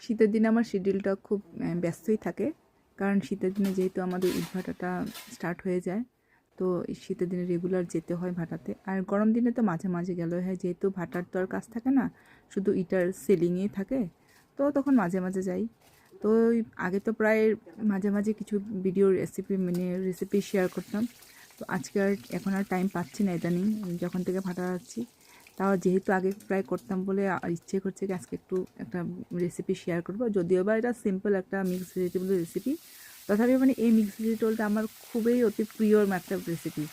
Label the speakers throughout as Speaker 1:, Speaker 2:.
Speaker 1: শীতের দিনে আমার শিডিউলটা খুব ব্যস্তই থাকে, কারণ শীতের দিনে যেহেতু আমাদের ইট ভাটাটা স্টার্ট হয়ে যায়, তো এই শীতের দিনে রেগুলার যেতে হয় ভাটাতে। আর গরম দিনে তো মাঝে মাঝে গেলে হয়, যেহেতু ভাটার তো আর কাজ থাকে না, শুধু ইটার সেলিংয়েই থাকে, তো তখন মাঝে মাঝে যাই। তো আগে তো প্রায় মাঝে মাঝে কিছু ভিডিও রেসিপি শেয়ার করতাম। তো আজকে আর এখন আর টাইম পাচ্ছি না ইদানিং, যখন থেকে ভাটা যাচ্ছি। তাও যেহেতু আগে প্রায় করতাম বলে ইচ্ছে করছে কি আজকে একটু একটা রেসিপি শেয়ার করব, যদিও বা এটা সিম্পল একটা মিক্স ভেজিটেবল রেসিপি। তথাপি মানে এই মিক্স ভেজিটেবলটা আমার খুবই অতি প্রিয় একটা রেসিপি,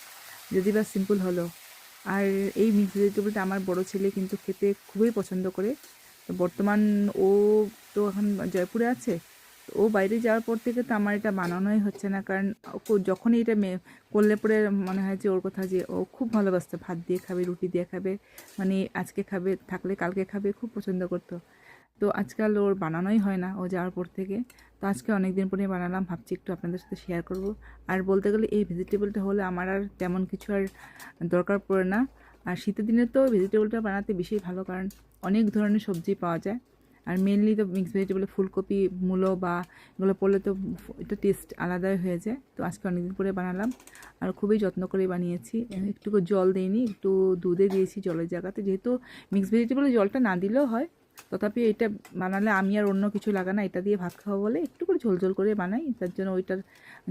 Speaker 1: যদি বা সিম্পল হলো। আর এই মিক্স ভেজিটেবলটা আমার বড় ছেলে কিন্তু খেতে খুবই পছন্দ করে। তো বর্তমান ও তো এখন জয়পুরে আছে, তো ও বাইরে যাওয়ার পর থেকে তো আমার এটা বানানোই হচ্ছে না, কারণ যখনই এটা করলে পরে মনে হয় যে ওর কথা, যে ও খুব ভালোবাসতো, ভাত দিয়ে খাবে, রুটি দিয়ে খাবে, মানে আজকে খাবে, থাকলে কালকে খাবে, খুব পছন্দ করতো। তো আজকাল ওর বানানোই হয় না ও যাওয়ার পর থেকে। তো আজকে অনেক দিন পরে বানালাম, ভাবছি একটু আপনাদের সাথে শেয়ার করব। আর বলতে গেলে এই ভেজিটেবলটা হলে আমার আর তেমন কিছু আর দরকার পড়ে না। আর শীতের দিনে তো ভেজিটেবলটা বানাতে বেশি ভালো, কারণ অনেক ধরনের সবজি পাওয়া যায়। আর মেনলি তো মিক্স ভেজিটেবলে ফুলকপি, মূলো বা এগুলো পড়লে তো এটা টেস্ট আলাদাই হয়ে যায়। তো আজকে অনেকদিন পরে বানালাম, আর খুবই যত্ন করে বানিয়েছি। একটুকু জল দিইনি, একটু দুধে দিয়েছি জলের জায়গাতে, যেহেতু মিক্স ভেজিটেবলে জলটা না দিলেও হয়। তথাপি এটা বানালে আমি আর অন্য কিছু লাগা না, এটা দিয়ে ভাত খাওয়া বলে একটু করে ঝোল ঝোল করে বানাই, তার জন্য ওইটার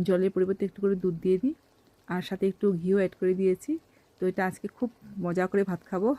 Speaker 1: জলের পরিবর্তে একটু করে দুধ দিয়ে দিই, আর সাথে একটু ঘিও অ্যাড করে দিয়েছি। তো এটা আজকে খুব মজা করে ভাত খাবো।